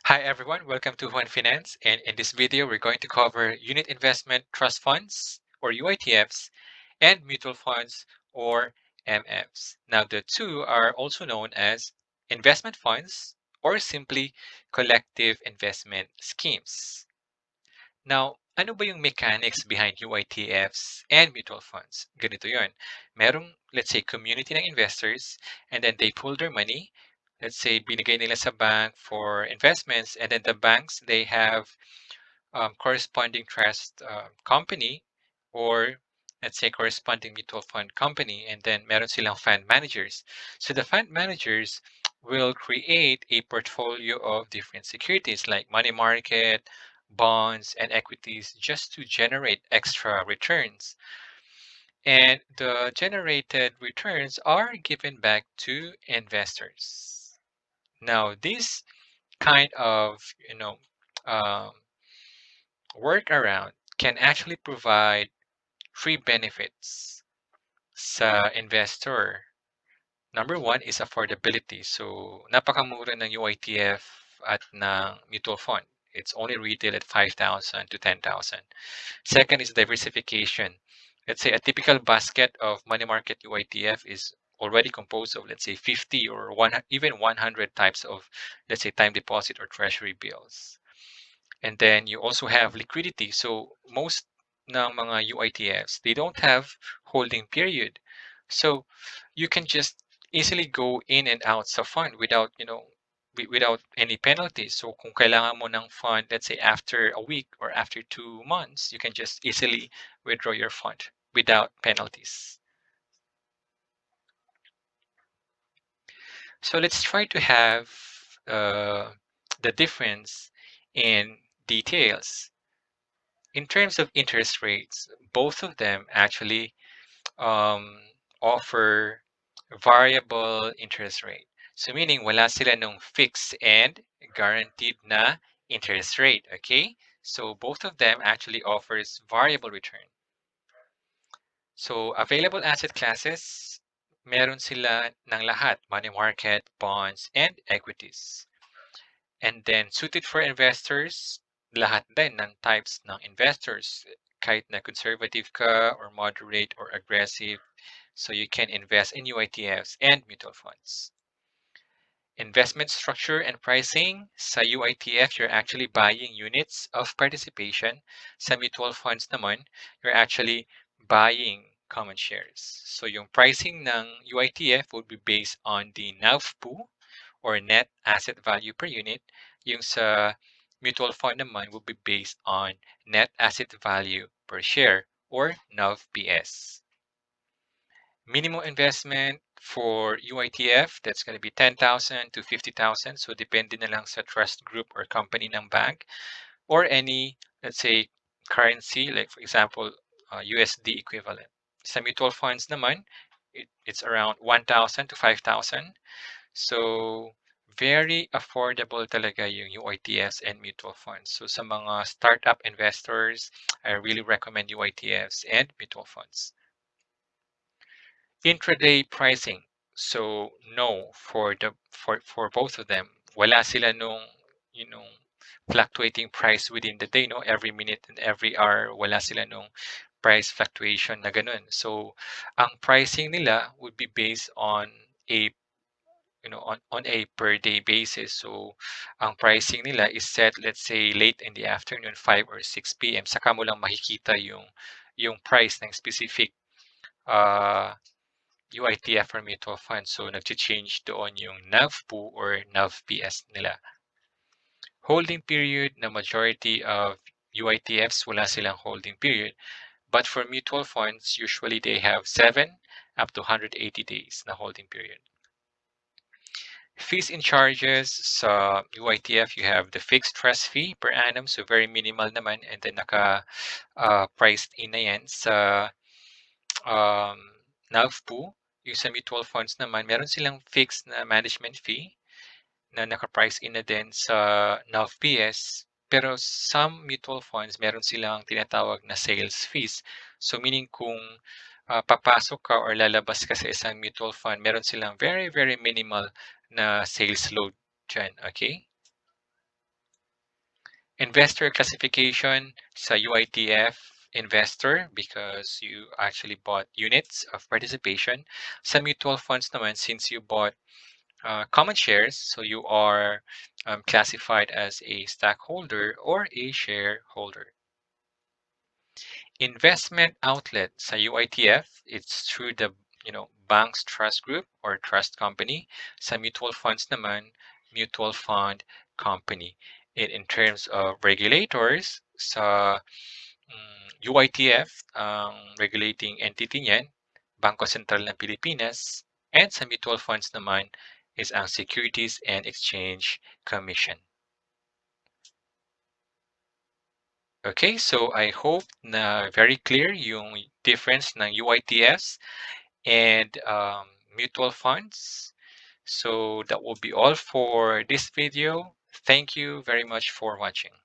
Hi everyone, welcome to Juan Finance, and in this video we're going to cover unit investment trust funds or UITFs and mutual funds or MFs. Now the two are also known as investment funds or simply collective investment schemes. Now, ano ba yung mechanics behind UITFs and mutual funds? Ganito yun. Merong, let's say, community ng investors and then they pool their money. Let's say, binigay nila sa bank for investments and then the banks, they have corresponding trust company or let's say corresponding mutual fund company and then meron silang fund managers. So the fund managers will create a portfolio of different securities like money market, bonds, and equities just to generate extra returns. And the generated returns are given back to investors. Now, this kind of, um, workaround can actually provide three benefits sa investor. Number one is affordability. So, napakamura ng UITF at ng mutual fund. It's only retail at 5,000 to 10,000. Second is diversification. Let's say a typical basket of money market UITF is already composed of, let's say, 50 or even 100 types of, let's say, time deposit or treasury bills. And then you also have liquidity. So most ng mga UITFs, they don't have holding period. So you can just easily go in and out sa fund without, without any penalties. So kung kailangan mo ng fund, let's say after a week or after 2 months, you can just easily withdraw your fund without penalties. So let's try to have the difference in details. In terms of interest rates, both of them actually offer variable interest rate. So meaning wala sila nung fixed and guaranteed na interest rate, okay? So both of them actually offers variable return. So available asset classes, meron sila ng lahat, money market, bonds, and equities. And then suited for investors, lahat din ng types ng investors. Kahit na conservative ka or moderate or aggressive, so you can invest in UITFs and mutual funds. Investment structure and pricing. Sa UITF, you're actually buying units of participation. Sa mutual funds naman, you're actually buying common shares. So yung pricing ng UITF would be based on the NAV or net asset value per unit. Yung sa mutual fund naman will be based on net asset value per share or NAV-PS. Minimum investment for UITF, that's going to be 10,000 to 50,000. So depende na lang sa trust group or company ng bank or any, let's say, currency, like for example, USD equivalent. Sa mutual funds naman, it's around 1,000 to 5,000. So very affordable talaga yung UITFs and mutual funds. So sa mga startup investors, I really recommend UITFs and mutual funds. Intraday pricing. So no for both of them. Wala sila nung fluctuating price within the day, no? Every minute and every hour, wala sila nung price fluctuation na ganun. So ang pricing nila would be based on a on a per day basis. So ang pricing nila is set, let's say late in the afternoon, 5 or 6 p.m. Saka mo lang makikita yung price ng specific UITF or mutual fund. So nag-change doon yung NAV-PU or NAV-PS nila. Holding period, na majority of UITFs wala silang holding period. But for mutual funds, usually they have 7 up to 180 days na holding period. Fees and charges sa UITF, you have the fixed trust fee per annum, so very minimal naman, and then naka-priced in na yan sa NAVPU. Yung sa mutual funds naman, meron silang fixed na management fee na naka-price in na din sa NAVPS. Pero some mutual funds, meron silang tinatawag na sales fees. So meaning kung papasok ka or lalabas ka sa isang mutual fund, meron silang very, very minimal na sales load dyan, okay? Investor classification sa UITF investor because you actually bought units of participation. Sa mutual funds naman, since you bought common shares, so you are classified as a stockholder or a shareholder. Investment outlet sa UITF, it's through the bank's trust group or trust company. Sa mutual funds naman, mutual fund company. In terms of regulators, sa UITF, ang regulating entity niyan, Bangko Sentral ng Pilipinas, and sa mutual funds naman is ang Securities and Exchange Commission. Okay, so I hope na very clear yung difference ng UITFs and mutual funds. So that will be all for this video. Thank you very much for watching.